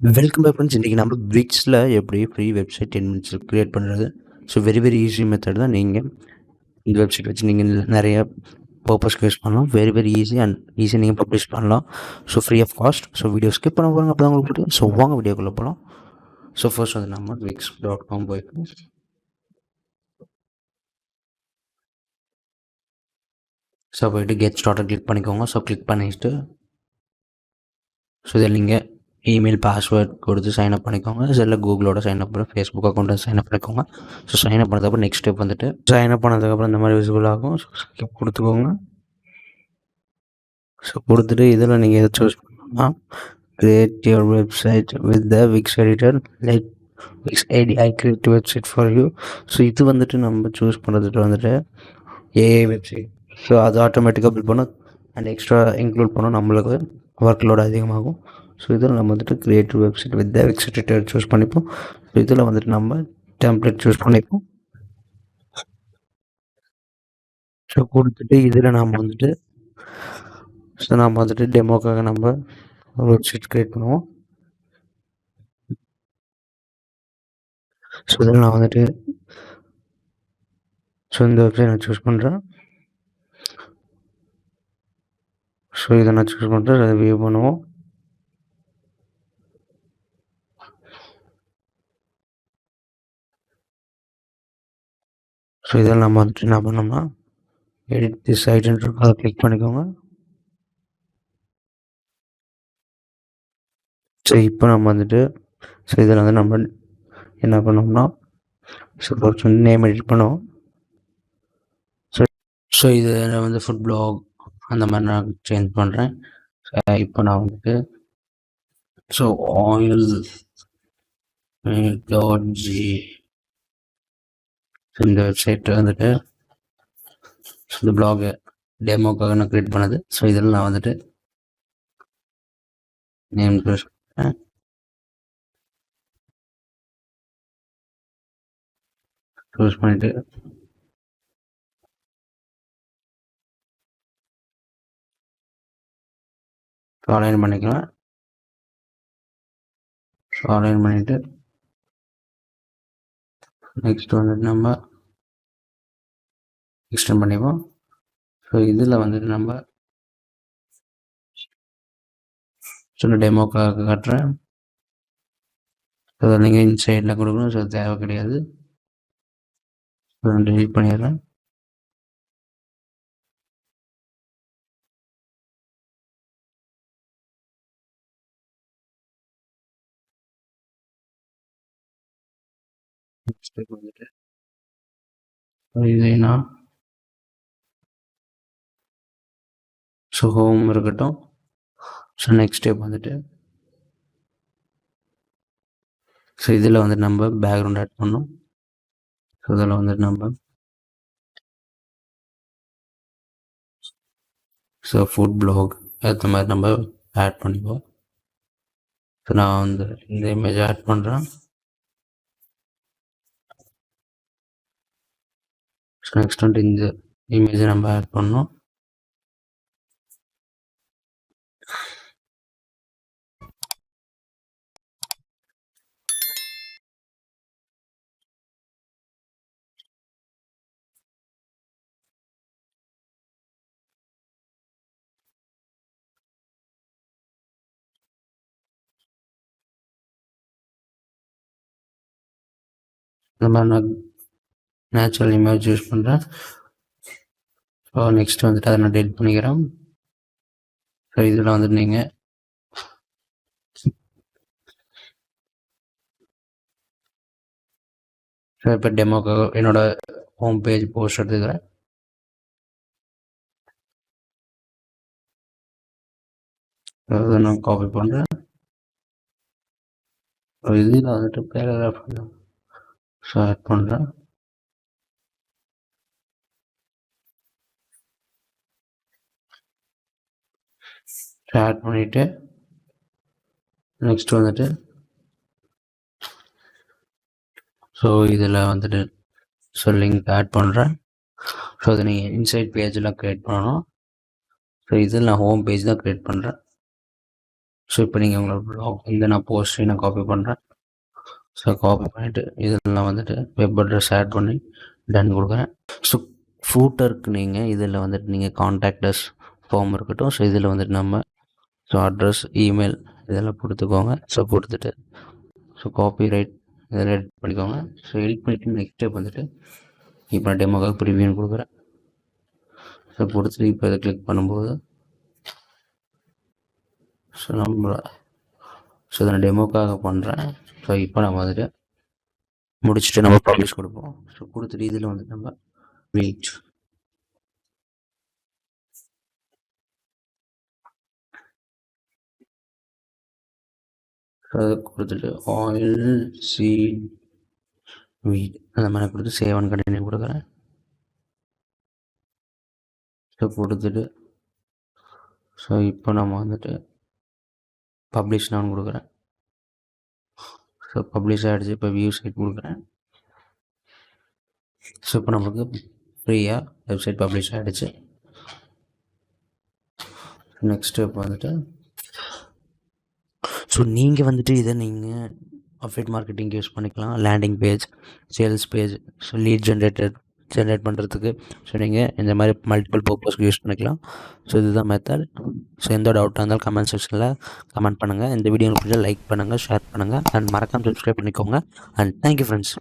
Welcome back friends. இன்றைக்கி நம்ம விக்ஸில் எப்படி ஃப்ரீ வெப்சைட் 10 மினிட்ஸில் க்ரியேட் பண்ணுறது. ஸோ வெரி ஈஸி மெத்தட் தான். நீங்கள் இந்த வெப்சைட் வச்சு நீங்கள் நிறைய பர்பஸ்க்கு யூஸ் பண்ணலாம். வெரி ஈஸி அண்ட் ஈஸியாக நீங்கள் பப்ளிஷ் பண்ணலாம். So free of cost. So video skip பண்ண போகிறாங்க அப்போ தான் உங்களுக்கு பிடிக்கும். ஸோ வாங்க வீடியோக்குள்ளே போகலாம். ஸோ ஃபர்ஸ்ட் வந்து நம்ம wix.com போயிட்டு கெட் ஸ்டார்டட் கிளிக் பண்ணிக்கோங்க. ஸோ கிளிக் பண்ணிவிட்டு ஸோ இதில் நீங்கள் இமெயில் பாஸ்வேர்ட் கொடுத்து சைன்அப் பண்ணிக்கோங்க. இதில் கூகுளோட சைன்அப் பண்ணி ஃபேஸ்புக் அக்கௌண்ட்டை சைன்அப் பண்ணிக்கோங்க. ஸோ சைன்அப் பண்ணதுக்கப்புறம் நெக்ஸ்ட் ஸ்டெப் வந்துட்டு சைன்அப் பண்ணதுக்கப்புறம் இந்த மாதிரி விசிபிள் ஆகும். ஸோ ஸ்கிப் கொடுத்துக்கோங்க. ஸோ கொடுத்துட்டு இதில் நீங்கள் எதை சூஸ் பண்ணலாம். Create your website with the Wix editor like Wix I create website for you. So இது வந்துட்டு நம்ம சூஸ் பண்ணுறதுட்டு வந்துட்டு ஏஐ வெப்சைட். ஸோ அது ஆட்டோமேட்டிக்காக பில் பண்ணும் அண்ட் எக்ஸ்ட்ரா இன்க்ளூட் பண்ணோம். நம்மளுக்கு ஒர்க் லோட் அதிகமாகும். ஸோ இதில் நம்ம வந்துட்டு creative website with the Wix editor choose பண்ணிப்போம். ஸோ இதில் வந்துட்டு நம்ம டெம்ப்ளேட் சூஸ் பண்ணிப்போம். ஸோ கொடுத்துட்டு இதில் நம்ம வந்துட்டு டெமோக்காக நம்ம ஒரு வெப்சைட் க்ரியேட் பண்ணுவோம். ஸோ இதில் நான் வந்துட்டு இந்த வெப்சைட் நான் சூஸ் பண்ணுறேன். ஸோ இதை நான் சூஸ் பண்ணுறேன். அதை வியூ பண்ணுவோம். ஸோ இதில் நம்ம வந்துட்டு என்ன பண்ணோம்னா எடிட் திஸ் சைட்ன்ற அதை கிளிக் பண்ணிக்கோங்க. ஸோ இப்போ நம்ம வந்துட்டு இதில் வந்து நம்ம என்ன பண்ணோம்னா நேம் எடிட் பண்ணுவோம். ஸோ இது நான் வந்து ஃபுட் பிளாக் அந்த மாதிரி நான் சேஞ்ச் பண்ணுறேன். இப்போ நான் வந்துட்டு ஆயில் .g இந்த வெப்சைட் வந்துட்டு இந்த பிளாகு டெமோக்காக நான் க்ரியேட் பண்ணது. ஸோ இதில் நான் வந்துட்டு நேம் சூஸ் பண்ணுறேன். சூஸ் பண்ணிவிட்டு அலைன் பண்ணிக்கலாம். அலைன் பண்ணிவிட்டு நெக்ஸ்ட் வந்துட்டு நம்ம எக்ஸ்டெண்ட் பண்ணிப்போம். ஸோ இதில் வந்துட்டு நம்ம டெமோக்காக காட்டுறேன். ஸோ நீங்கள் இன்சைடில் கொடுக்கணும். ஸோ தேவை கிடையாது. டெலிட் பண்ணிடுறேன். ஸ்டெப் வந்துட்டு இதுனா ஹோம் இருக்கட்டும். ஸோ நெக்ஸ்ட் ஸ்டெப் வந்துட்டு இதில் வந்துட்டு நம்ம பேக்ரவுண்ட் ஆட் பண்ணோம். ஸோ இதில் வந்துட்டு நம்ம ஃபுட் பிளாக் ஏற்ற மாதிரி நம்ம ஆட் பண்ணிப்போம். ஸோ நான் வந்து இந்த இமேஜ் ஆட் பண்ணுறேன். ஸோ நெக்ஸ்ட் வந்துட்டு இந்த இமேஜை நம்ம ஆட் பண்ணோம். இந்த மாதிரி நான் நேச்சுரல் இமேஜ் யூஸ் பண்ணுறேன். ஸோ நெக்ஸ்ட் வந்துட்டு அதை நான் டெலிட் பண்ணிக்கிறேன். ஸோ இதில் வந்துட்டு நீங்கள் இப்போ டெமோக்கு என்னோட ஹோம் பேஜ் போஸ்ட் எடுத்துக்கிறேன். அதை நான் காப்பி பண்ணுறேன். இதில் வந்துட்டு பேராகிராஃப் ஆட் பண்ணுறேன். ஆட் பண்ணிவிட்டு நெக்ஸ்ட் வந்துட்டு இதில் வந்துட்டு லிங்க் ஆட் பண்ணுறேன். ஸோ அதை நீங்கள் இன்சைட் பேஜெலாம் க்ரியேட் பண்ணணும். ஸோ இதில் நான் ஹோம் பேஜ் தான் க்ரியேட் பண்ணுறேன். ஸோ இப்போ நீங்கள் உங்களோட ப்ளாக் வந்து நான் போஸ்ட்டையும் நான் காப்பி பண்ணுறேன். ஸோ காப்பி பண்ணிவிட்டு இதில் வந்துட்டு வெப் அட்ரஸ் ஆட் பண்ணி டன் கொடுக்குறேன். ஸோ ஃபூட்டருக்கு நீங்கள் இதில் வந்துட்டு நீங்கள் கான்டாக்டஸ் ஃபார்ம் இருக்கட்டும். ஸோ இதில் வந்துட்டு நம்ம ஸோ அட்ரஸ், இமெயில் இதெல்லாம் கொடுத்துக்கோங்க. ஸோ கொடுத்துட்டு ஸோ காப்பி ரைட் இதெல்லாம் எடிட் பண்ணிக்கோங்க. ஸோ எடிட் பண்ணிவிட்டு நெக்ஸ்ட் ஸ்டெப் வந்துட்டு இப்போ நான் டெமோக்காக ப்ரிவியூன்னு கொடுக்குறேன். ஸோ கொடுத்துட்டு இப்போ இதை கிளிக் பண்ணும்போது ஸோ இதை நான் டெமோக்காக பண்ணுறேன். ஸோ இப்போ நம்ம வந்துட்டு முடிச்சுட்டு நம்ம பப்ளிஷ் கொடுப்போம். ஸோ கொடுத்துட்டு இதில் வந்துட்டு நம்ம வெயிட் அதை கொடுத்துட்டு ஆயில் சீட் வீட் அந்த மாதிரி கொடுத்து சேவ் அண்ட் கண்டினியூ கொடுக்குறேன். ஸோ கொடுத்துட்டு ஸோ இப்போ நம்ம வந்துட்டு பப்ளிஷ் நான் கொடுக்குறேன். ஸோ பப்ளிஷ் ஆகிடுச்சு. இப்போ வியூ சைட் கொடுக்குறேன். ஸோ இப்போ நமக்கு ஃப்ரீயாக வெப்சைட் பப்ளிஷ் ஆகிடுச்சு. நெக்ஸ்ட் ஸ்டெப் வந்துட்டு ஸோ நீங்கள் வந்துட்டு இதை நீங்கள் அஃபிலியேட் மார்க்கெட்டிங் யூஸ் பண்ணிக்கலாம். Landing page, sales page, so lead generate பண்ணுறதுக்கு ஸோ நீங்கள் இந்த மாதிரி மல்டிபிள் பர்பஸ்க்கு யூஸ் பண்ணிக்கலாம். ஸோ இதுதான் மெத்தட். ஸோ எந்த டவுட்டாக இருந்தாலும் கமெண்ட் செக்ஷனில் கமெண்ட் பண்ணுங்கள். இந்த வீடியோ உங்களுக்கு லைக் பண்ணுங்கள், ஷேர் பண்ணுங்கள் அண்ட் மறக்காமல் சப்ஸ்கிரைப் பண்ணிக்கோங்க. And thank you friends.